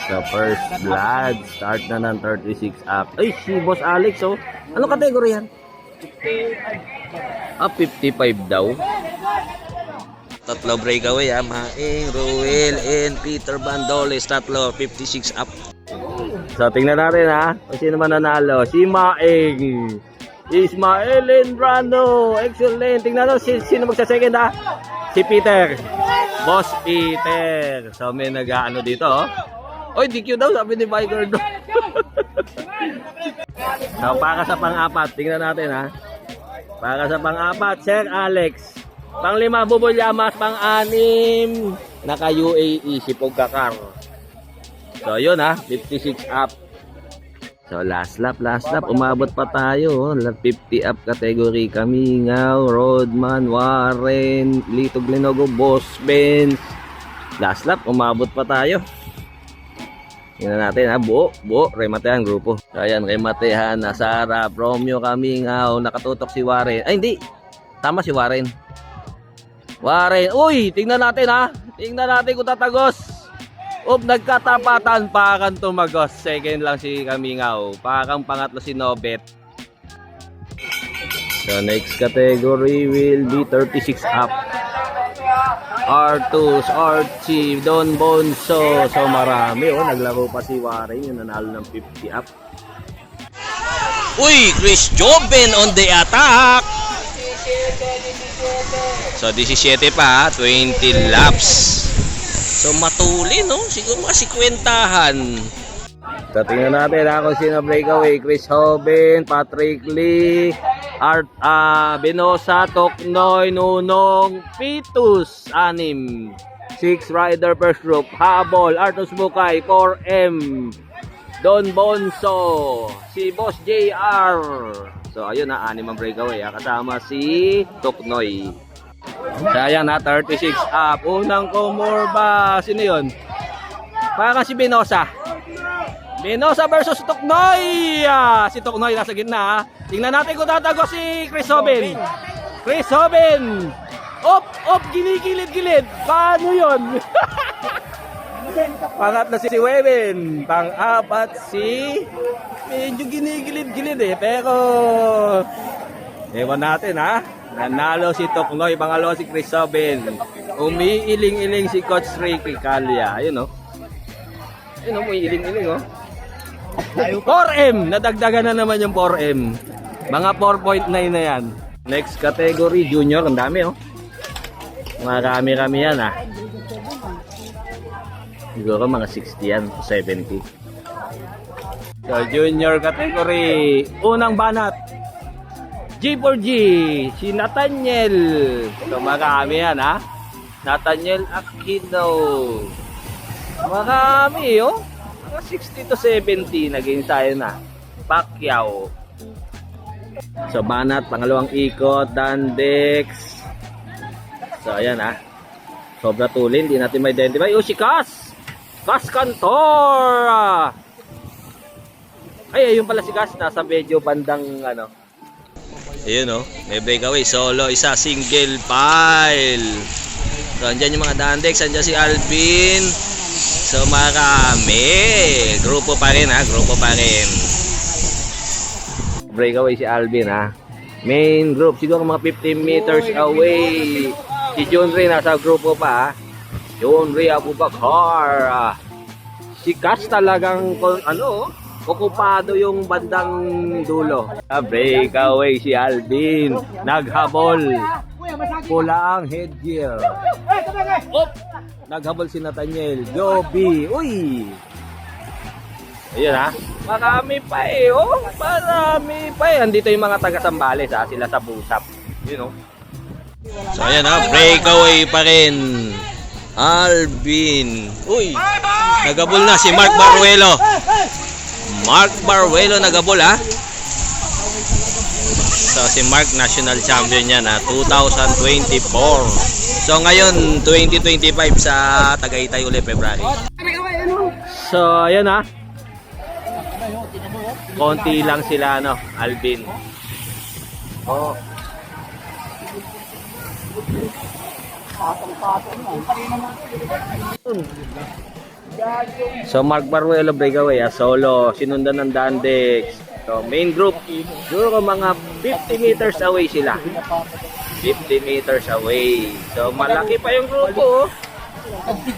Sa first blood, start na ng 36 up. Ay, si Boss Alex, oh. Ano kategory yan? 55 daw. Tatlo breakaway, Maing, Ruel, and Peter Bandoles. Tatlo, 56 up. So, tingnan natin, ha. Kung sino man nanalo. Si Maing. Ismael and Brando. Excellent. Tingnan natin, sino magsa-second, ha? Si Peter. Boss Peter. So, may nag-ano dito, oh. Oy, DQ daw, sabi ni Biker do. So, para sa pang-apat, tingnan natin, ha. Para sa pang-apat, Sir Alex. Pang-5, Bubol Llamas. Pang-6, naka-UAE, si Pogkakar. So, yun, ha. 56 up. So, last lap. Umabot pa tayo. 50 up category. Kamingaw, Rodman, Warren, Lito Glenogo, Boss Ben. Last lap, umabot pa tayo. Tingnan natin, ha. Buo. Rematehan grupo. So, ayan, Rematehan, Nasara, Romeo, Kamingaw. Nakatutok si Warren. Ay, hindi. Tama si Warren. Uy, tingnan natin, ha. Tingnan natin kung tatagos. Nagkatapatan, parang tumagos. Second lang si Kamingaw. Parang pangatlo si Nobet. So, next category will be 36 up. R2s, Archie, Don Bonso. So, marami. Naglaro pa si Warren. Yung nanalo ng 50 up. Uy, Chris Joben on the attack. So, 17 pa, 20 laps. So, matuli, no? Siguro mga 50-han. So, tingnan natin kung sino breakaway. Chris Hoben, Patrick Lee, Benosa, Toknoy, Nunong, Pitus, 6. 6 rider first group. Habol, Artus Bukay, 4M, Don Bonso, si Boss JR. So, ayun na, 6 ang breakaway. Kasama si Toknoy. So, ayan na, 36 up. Unang kumurba. Sino yun? Para si Benosa. Benosa versus Toknoy. Si Toknoy nasa gitna. Tingnan natin kung tatago si Chris Hoben. Chris Hoben. Ginigilid-gilid. Paano yun? Pangatlo si Weben. Pang-apat si... Medyo ginigilid-gilid pero... Ewan natin, ha. Nanalo si Toknoy. Pangalawa si Chris Hoben. Umiiling-iling si Coach Ricky Calya. Ayun, umiiling-iling, 4M! Nadagdagan na naman yung 4M. Mga 4.9 na yan. Next category, junior. Ang dami, Marami-rami yan, Siguro mga 60 yan, 70. So, junior category. Unang banat. G4G. Si Nathaniel. So, marami yan, Nathaniel Aquino. Marami, Mga 60 to 70 naging tayo na. Pacquiao. So, banat, pangalawang ikot, Dandex. So, ayan, Sobra tulin, hindi natin ma-identify. Si Cas! Cas Cantor! Ay, ayun pala si Cas. Nasa medyo bandang, Ayun, may breakaway. Solo, isa, single file. So, andyan yung mga Dandex. Andyan si Alvin. So, marami. Grupo pa rin, Grupo pa rin. Breakaway si Alvin, Main group. Siguro mga 15 meters away. Si Junri nasa grupo pa, Junri Abubakar. Si Cash talagang, okupado yung bandang dulo. Breakaway si Alvin. Naghabol. Pula ang headgear. Naghabol si Nathaniel. Joby. Uy! Ayun, marami pa Marami pa Andito yung mga taga-Sambales, Sila sa Busap. So, ayan, breakaway pa rin. Alvin. Uy! Naghabol na si Mark Baruelo. Mark Baruelo naghabol, So, si Mark, national champion yan, 2024. So, ngayon, 2025 sa Tagaytay ulit, February. So, ayan, konti lang sila, Alvin. So Mark Baruelo breakaway, solo, sinundan ng Dandex. So main group, siguro mga 50 meters away sila. 50 meters away. So malaki pa yung grupo.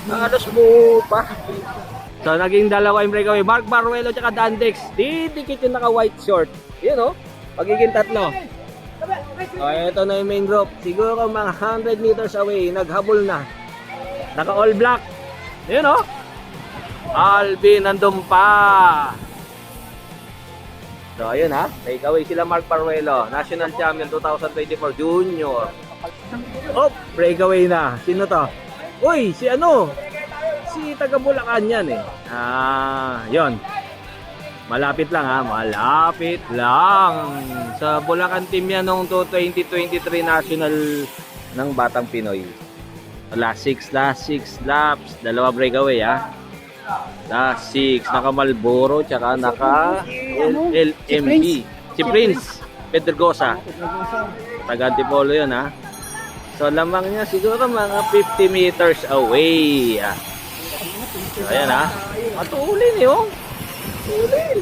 Halos buo pa. So naging dalawa yung breakaway, Mark Baruelo at Dandex. Didikit yung naka white short. Yun magiging tatlo. So ito na yung main group. Siguro mga 100 meters away, naghabol na. Naka all black. Yun Alvin nandun pa. So ayun breakaway sila Mark Baruelo, National Champion 2024 Junior. Breakaway na. Sino to? Uy, si taga Bulacan yan yun. Malapit lang malapit lang. Sa Bulacan team yan nung 2023 National ng Batang Pinoy. Last 6 laps, dalawa breakaway Last 6, naka Marlboro tsaka naka LMB. Si Prince Pedregosa. Taga Antipolo yun So lamang niya siguro mga 50 meters away. So ayan matulin Tulin.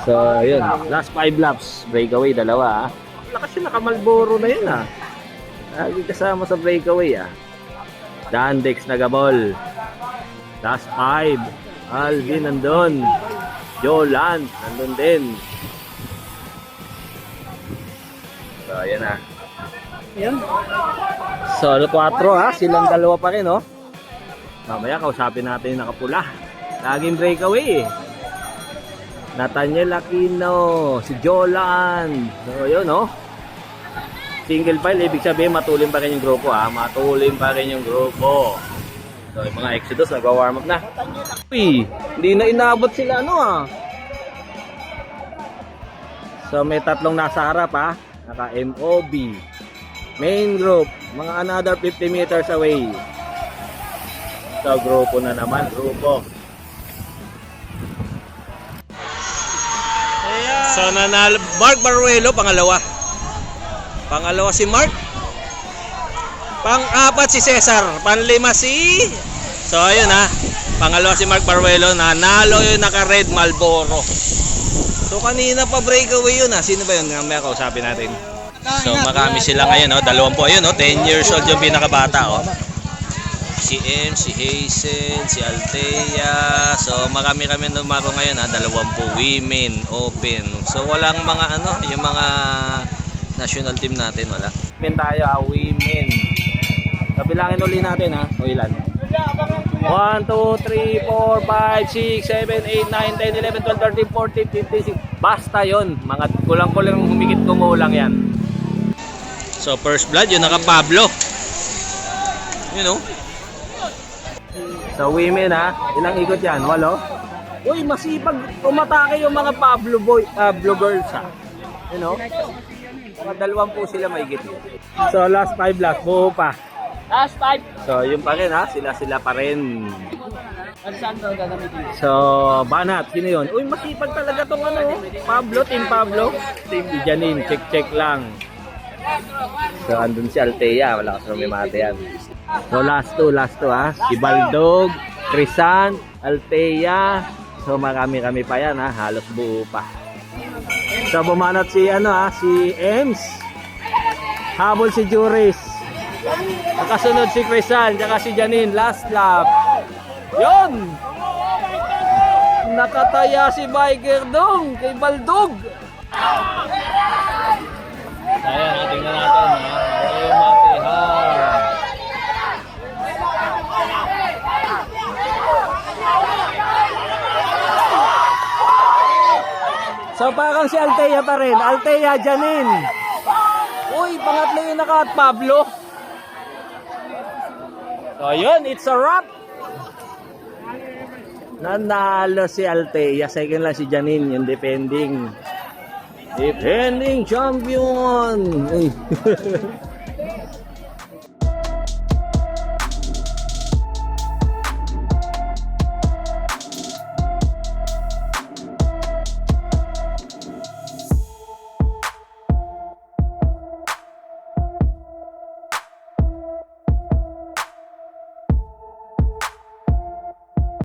So ayun, last 5 laps, breakaway dalawa Kasi naka Marlboro na yun Lagi kasama sa breakaway Dandex nagabol. Last 5, Alvin nandun. Jolan nandun din. So ayan So 4 silang dalawa pa rin Mamaya kausapin natin yung nakapula. Laging breakaway Nathaniel Aquino, si Jolan. So yun single file, ibig sabihin matulin pa rin yung grupo Matulin pa rin yung grupo. So yung mga Exodus nagwa-warm up na. Uy, hindi na inabot sila So may tatlong nasa harap Naka MOB. Main group, mga another 50 meters away. So grupo na naman, grupo. So nanalo Mark Baruelo pangalawa. Pangalawa si Mark. Pang-apat si Cesar, panlima si So ayun pangalawa si Mark Baruelo, nanalo yung naka-red Marlboro. So kanina pa breakaway yun Sino ba yun? Mamaya kausapin natin. So marami sila ngayon 20 ayun 10 years old yung pinakabata Si M, si Hazel, si Althea. So marami kami numaro ngayon 20 women open. So walang mga yung mga national team natin wala. Men tayo women. Kabilangin uli natin o ilan? 1, 2, 3, 4, 5, 6, 7, 8, 9, 10, 11, 12, 13, 14, 15, 16. Basta yon, mga kulang-kulang humigit kumulang yan. So first blood, yun naka Pablo. So women ilang ikot yan? 8? Uy, masipag umatake yung mga Pablo girls Mga 20 sila maigit. So last 5 laps, buo pa. Last 5. So yun pa rin sila pa rin. Saan daw gagamitin? So Banat, sino yun? Uy, masipag talaga tong Pablo, Team Pablo. Team Janine, check lang. So andun si Althea, wala kasi rumimate yan. So last 2 si Baldog, Crisan, Althea. So marami-rami pa yan halos buo pa. So bumanat si si Ems. Habol si Juris. Nakasunod si Crisan, tsaka si Janine, last lap. Yun! Nakataya si Biker Dong kay Baldog. Ayan, tingnan natin So parang si Althea pa rin. Althea, Janine. Uy, pangatlo yung naka Pablo. So yun, it's a wrap. Nanalo si Althea. Second lang si Janine, yung defending champion.